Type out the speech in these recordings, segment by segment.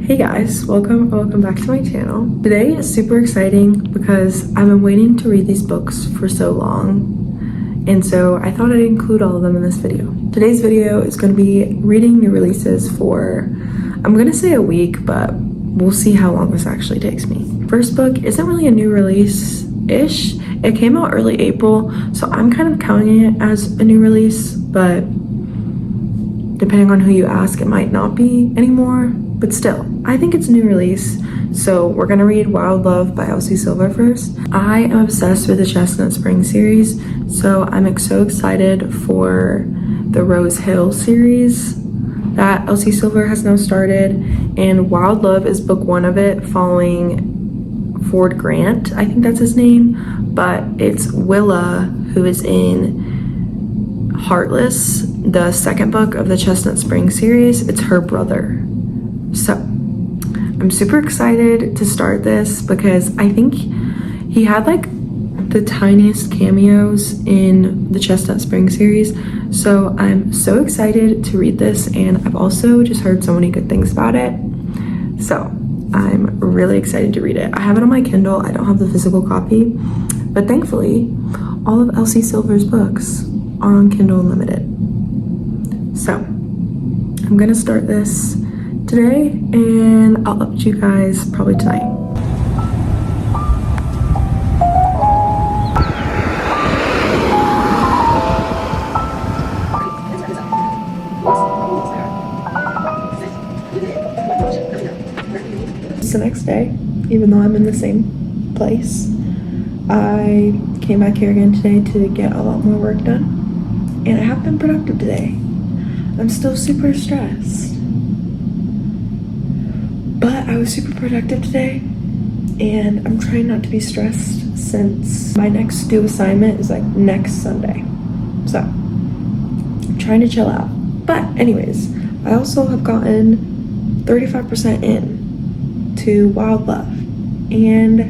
Hey guys, welcome back to my channel. Today is super exciting because I've been waiting to read these books for so long, and so I thought I'd include all of them in this video. Today's video is going to be reading new releases for, I'm going to say a week, but we'll see how long this actually takes me. First book isn't really a new release-ish. It came out early April, so I'm kind of counting it as a new release, but depending on who you ask, it might not be anymore. But still, I think it's a new release. So we're gonna read Wild Love by Elsie Silver first. I am obsessed with the Chestnut Spring series, so I'm so excited for the Rose Hill series that Elsie Silver has now started. And Wild Love is book one of it, following Ford Grant, I think that's his name, but it's Willa who is in Heartless, the second book of the Chestnut Spring series. It's her brother. So I'm super excited to start this because I think he had like the tiniest cameos in the Chestnut Spring series. So I'm so excited to read this, and I've also just heard so many good things about it. So I'm really excited to read it. I have it on my Kindle. I don't have the physical copy, but thankfully all of Elsie Silver's books are on Kindle Unlimited. So I'm gonna start this today, and I'll update you guys probably tonight. It's the next day, even though I'm in the same place. I came back here again today to get a lot more work done, and I have been productive today. I'm still super stressed, but I was super productive today, and I'm trying not to be stressed since my next due assignment is like next Sunday. So I'm trying to chill out. But anyways, I also have gotten 35% in to Wild Love, and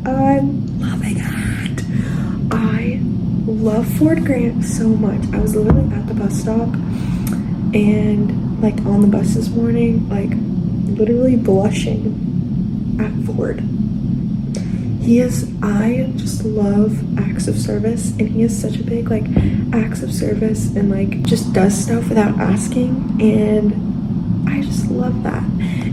I'm loving it. I love Ford Grant so much. I was literally at the bus stop and like on the bus this morning, like literally blushing at Ford. I just love acts of service, and he is such a big like acts of service and like just does stuff without asking, and I just love that.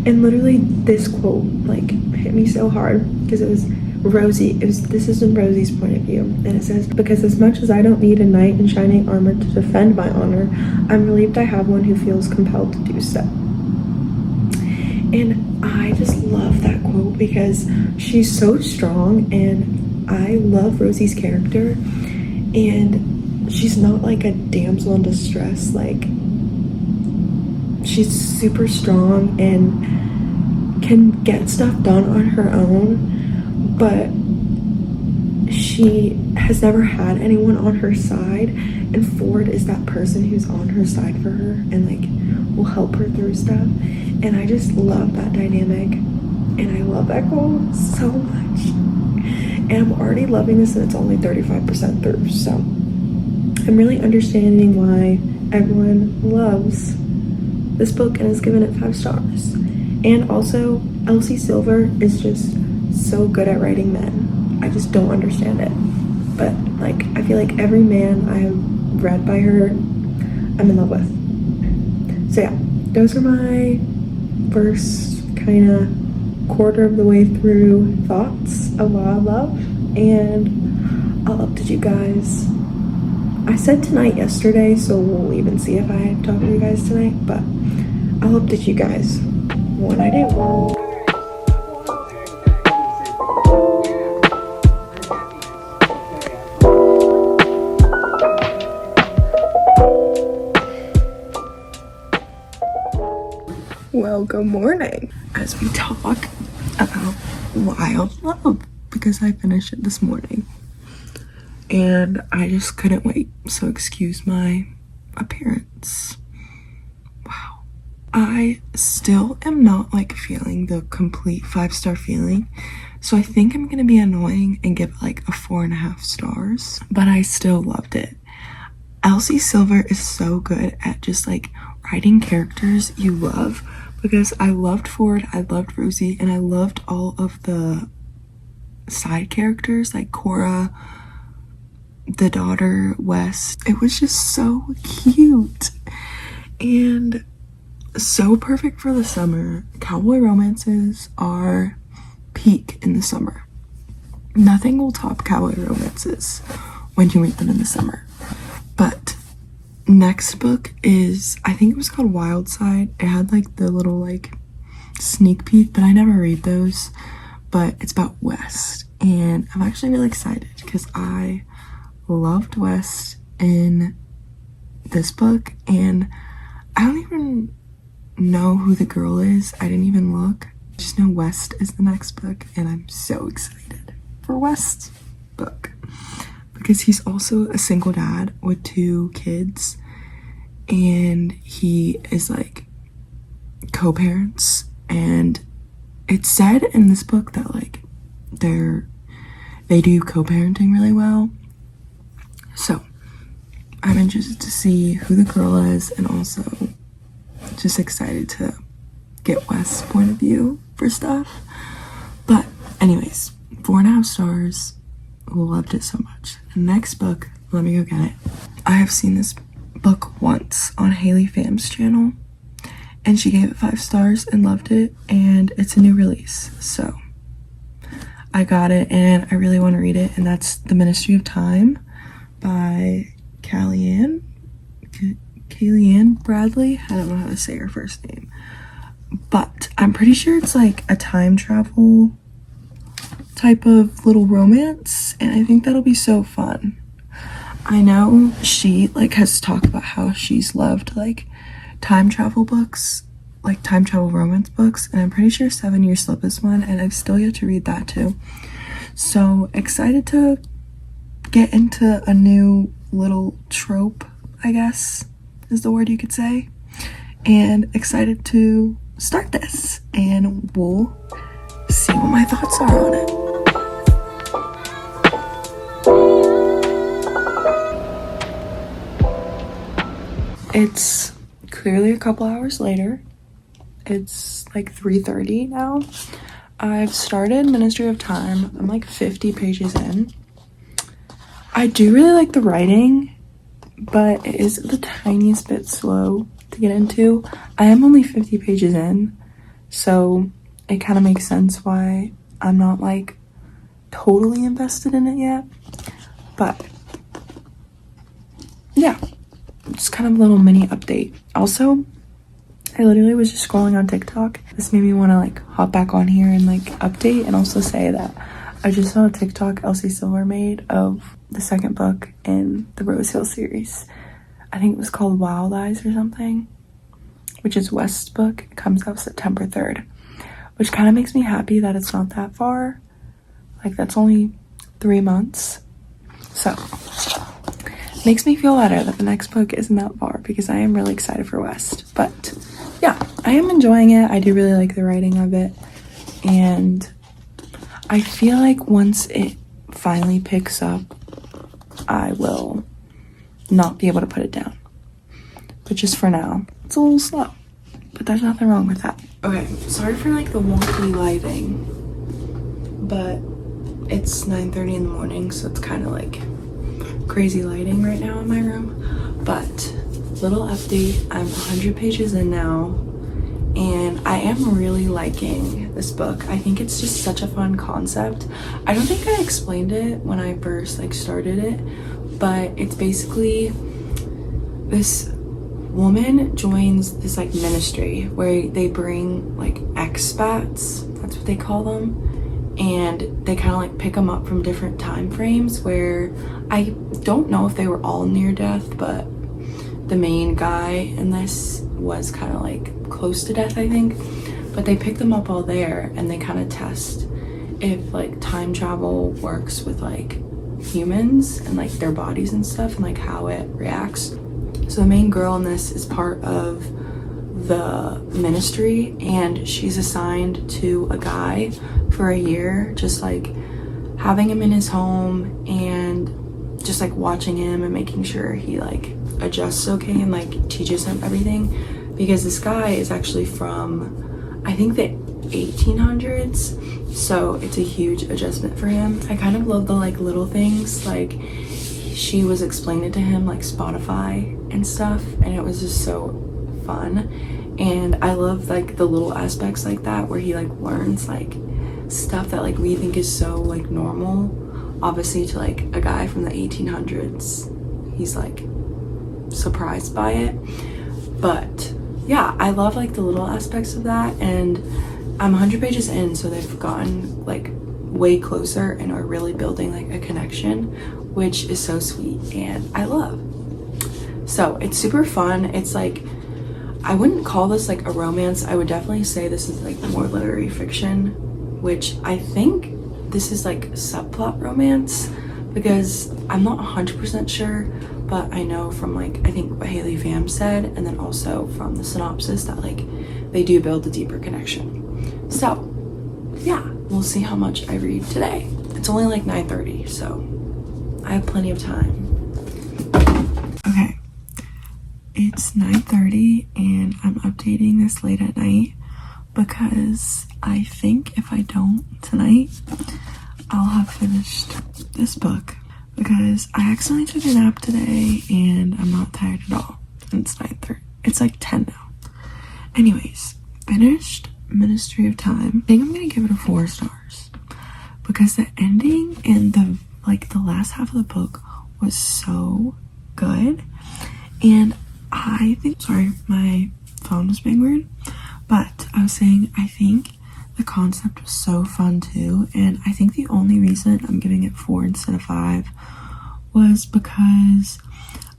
And literally this quote like hit me so hard because it was Rosie. This is in Rosie's point of view, and it says, "Because as much as I don't need a knight in shining armor to defend my honor, I'm relieved I have one who feels compelled to do so." And I just love that quote because she's so strong, and I love Rosie's character, and she's not like a damsel in distress. Like, she's super strong and can get stuff done on her own, but she has never had anyone on her side, and Ford is that person who's on her side for her and like will help her through stuff. And I just love that dynamic, and I love that quote so much. And I'm already loving this, and it's only 35% through, so I'm really understanding why everyone loves this book and has given it 5 stars. And also, Elsie Silver is just so good at writing men. I just don't understand it, but like I feel like every man I have read by her I'm in love with. So yeah, those are my first kind of quarter of the way through thoughts of Wild Love, and I'll update you guys. I said tonight yesterday, so we'll even see if I talk to you guys tonight, but I'll update you guys when I do. Well, good morning. As we talk about Wild Love, because I finished it this morning and I just couldn't wait. So excuse my appearance. Wow. I still am not like feeling the complete 5-star feeling. So I think I'm gonna be annoying and give it like a 4.5 stars, but I still loved it. Elsie Silver is so good at just like writing characters you love, because I loved Ford, I loved Rosie, and I loved all of the side characters like Cora, the daughter, Wes. It was just so cute and so perfect for the summer. Cowboy romances are peak in the summer. Nothing will top cowboy romances when you read them in the summer. But next book is, I think it was called Wild Side. It had like the little like sneak peek, but I never read those. But it's about West, and I'm actually really excited because I loved West in this book, and I don't even know who the girl is. I didn't even look. I just know West is the next book, and I'm so excited for West's book because he's also a single dad with 2 kids, and he is like co-parents, and it's said in this book that like they do co-parenting really well. So I'm interested to see who the girl is, and also just excited to get West's point of view for stuff. But anyways, 4.5 stars. Loved it so much. Next book, let me go get it. I have seen this book once on Haley Pham's channel, and she gave it 5 stars and loved it, and it's a new release, so I got it and I really want to read it, and that's The Ministry of Time by Kellyanne Bradley. I don't know how to say her first name, but I'm pretty sure it's like a time travel type of little romance, and I think that'll be so fun. I know she like has talked about how she's loved like time travel books, like time travel romance books, and I'm pretty sure 7 Year Slip is one, and I've still yet to read that too. So excited to get into a new little trope, I guess is the word you could say, and excited to start this, and we'll see what my thoughts are on it. It's clearly a couple hours later. It's like 3:30 now. I've started Ministry of Time. I'm like 50 pages in. I do really like the writing, but it is the tiniest bit slow to get into. I am only 50 pages in, so it kind of makes sense why I'm not like totally invested in it yet. But yeah, just kind of a little mini update. Also, I literally was just scrolling on TikTok. This made me want to like hop back on here and like update, and also say that I just saw a TikTok Elsie Silver made of the second book in the Rose Hill series. I think it was called Wild Eyes or something, which is West's book. It comes out September 3rd, which kind of makes me happy that it's not that far. Like that's only 3 months. So makes me feel better that the next book isn't that far, because I am really excited for West. But yeah, I am enjoying it. I do really like the writing of it, and I feel like once it finally picks up, I will not be able to put it down. But just for now, it's a little slow, but there's nothing wrong with that. Okay, sorry for like the wonky lighting, but it's 9:30 in the morning, so it's kind of like crazy lighting right now in my room. But little update, I'm 100 pages in now, and I am really liking this book. I think it's just such a fun concept. I don't think I explained it when I first like started it, but it's basically this woman joins this like ministry where they bring like expats, that's what they call them, and they kind of like pick them up from different time frames, where I don't know if they were all near death, but the main guy in this was kind of like close to death, I think. But they pick them up all there, and they kind of test if like time travel works with like humans and like their bodies and stuff, and like how it reacts. So the main girl in this is part of the ministry, and she's assigned to a guy for a year, just like having him in his home and just like watching him and making sure he like adjusts okay, and like teaches him everything, because this guy is actually from, I think, the 1800s, so it's a huge adjustment for him. I kind of love the like little things, like she was explaining to him like Spotify and stuff, and it was just so fun. And I love like the little aspects like that where he like learns like stuff that like we think is so like normal, obviously to like a guy from the 1800s, he's like surprised by it. But yeah, I love like the little aspects of that, and I'm 100 pages in, so they've gotten like way closer and are really building like a connection, which is so sweet and I love. So it's super fun. It's like, I wouldn't call this like a romance. I would definitely say this is like more literary fiction, which I think this is like subplot romance, because I'm not 100% sure, but I know from like, I think what Haley Pham said, and then also from the synopsis, that like they do build a deeper connection. So yeah, we'll see how much I read today. It's only like 9:30, so I have plenty of time. Okay, it's 9:30 and I'm updating this late at night because I think if I don't tonight, I'll have finished this book, because I accidentally took a nap today and I'm not tired at all. And it's 9:30. It's like 10 now. Anyways, finished Ministry of Time. I think I'm gonna give it a 4 stars because the ending and the last half of the book was so good. And I think, sorry, my phone was being weird, but I was saying I think the concept was so fun too, and I think the only reason I'm giving it 4 instead of 5 was because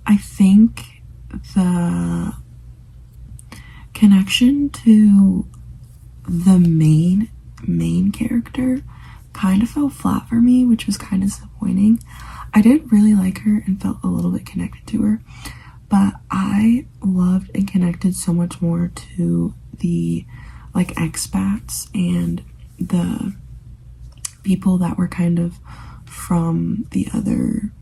I think the connection to the main character kind of fell flat for me, which was kind of disappointing. I did really like her and felt a little bit connected to her, but I loved and connected so much more to the like expats and the people that were kind of from the other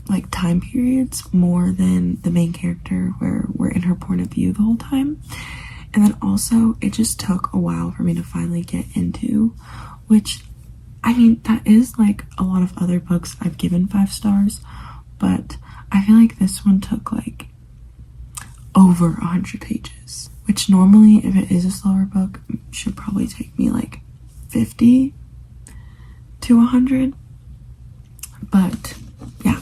like time periods, more than the main character where we're in her point of view the whole time. And then also it just took a while for me to finally get into, which I mean, that is like a lot of other books I've given 5 stars, but I feel like this one took like over 100 pages, which normally if it is a slower book should probably take me like 50 to 100. But yeah,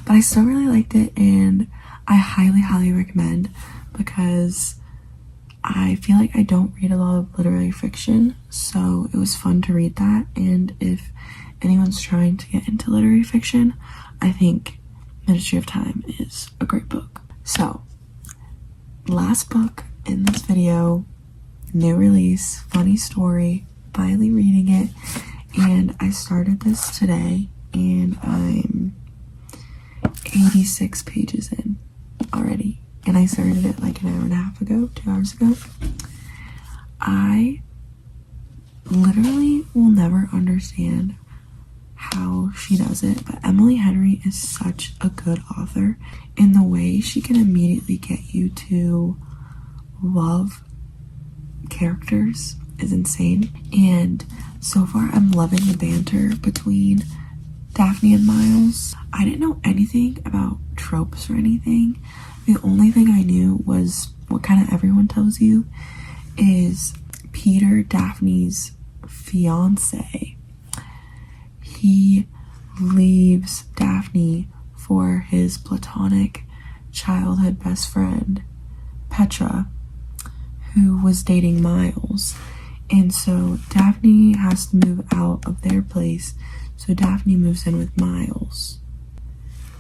but I still really liked it, and I highly recommend, because I feel like I don't read a lot of literary fiction, so it was fun to read that. And if anyone's trying to get into literary fiction, I think Ministry of Time is a great book. So last book in this video, new release, funny story, finally reading it, and I started this today and I'm 86 pages in already, and I started it like an hour and a half ago, 2 hours ago. I literally will never understand how she does it, but Emily Henry is such a good author, and the way she can immediately get you to love characters is insane. And so far I'm loving the banter between Daphne and Miles. I didn't know anything about tropes or anything. The only thing I knew was what kind of everyone tells you is Peter, Daphne's fiance. He leaves Daphne for his platonic childhood best friend, Petra, who was dating Miles. And so Daphne has to move out of their place, so Daphne moves in with Miles.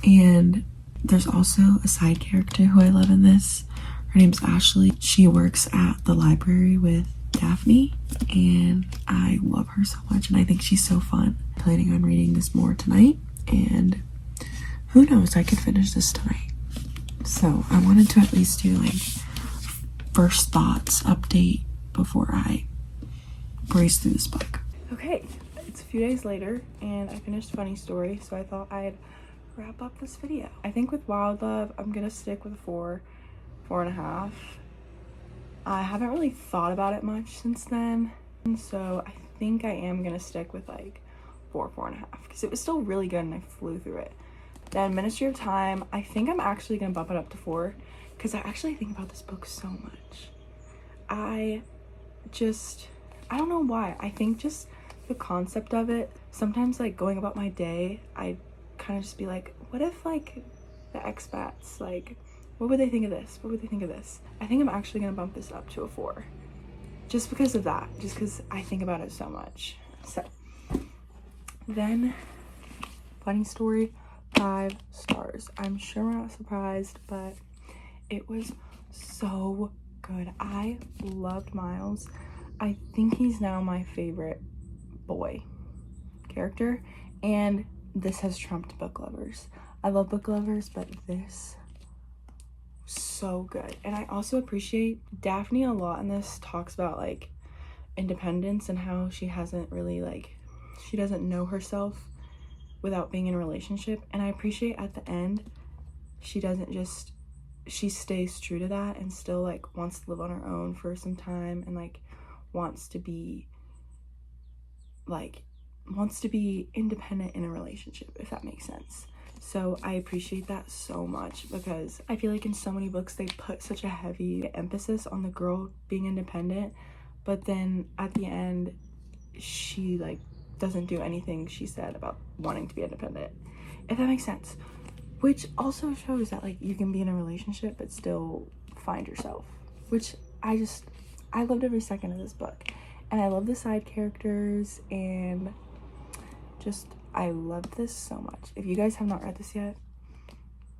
And there's also a side character who I love in this. Her name's Ashley. She works at the library with Daphne, and I love her so much, and I think she's so fun. I'm planning on reading this more tonight, and who knows, I could finish this tonight. So I wanted to at least do like first thoughts update before I breeze through this book. Okay, it's a few days later and I finished Funny Story, so I thought I'd wrap up this video. I think with Wild Love I'm gonna stick with 4 4.5. I haven't really thought about it much since then, and so I think I am gonna stick with like 4.5, because it was still really good and I flew through it. Then Ministry of Time, I think I'm actually gonna bump it up to 4, because I actually think about this book so much. I don't know why. I think just the concept of it, sometimes like going about my day, I kind of just be like, what if like the expats, like, what would they think of this? What would they think of this? I think I'm actually gonna bump this up to a 4, just because of that, just because I think about it so much. So then, funny story, 5 stars. I'm sure we're not surprised, but it was so good. I loved Miles. I think he's now my favorite boy character, and this has trumped Book Lovers. I love Book Lovers, but this, so good. And I also appreciate Daphne a lot in this. Talks about like independence and how she hasn't really like, she doesn't know herself without being in a relationship, and I appreciate at the end she doesn't just, she stays true to that and still like wants to live on her own for some time, and like wants to be independent in a relationship, if that makes sense. So I appreciate that so much, because I feel like in so many books they put such a heavy emphasis on the girl being independent, but then at the end she like doesn't do anything she said about wanting to be independent, if that makes sense. Which also shows that like you can be in a relationship but still find yourself, which I loved every second of this book. And I love the side characters, and just I love this so much. If you guys have not read this yet,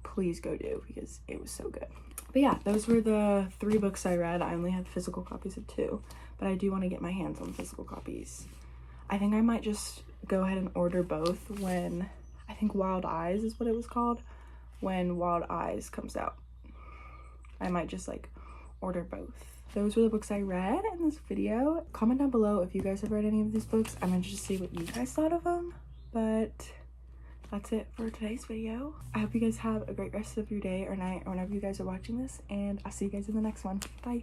please go do, because it was so good. But yeah, those were the 3 books I read. I only have physical copies of 2, but I do want to get my hands on physical copies. I think I might just go ahead and order both when, I think Wild Eyes is what it was called, when Wild Eyes comes out. I might just like order both. Those were the books I read in this video. Comment down below if you guys have read any of these books. I'm interested to see what you guys thought of them. But that's it for today's video. I hope you guys have a great rest of your day or night or whenever you guys are watching this, and I'll see you guys in the next one. Bye.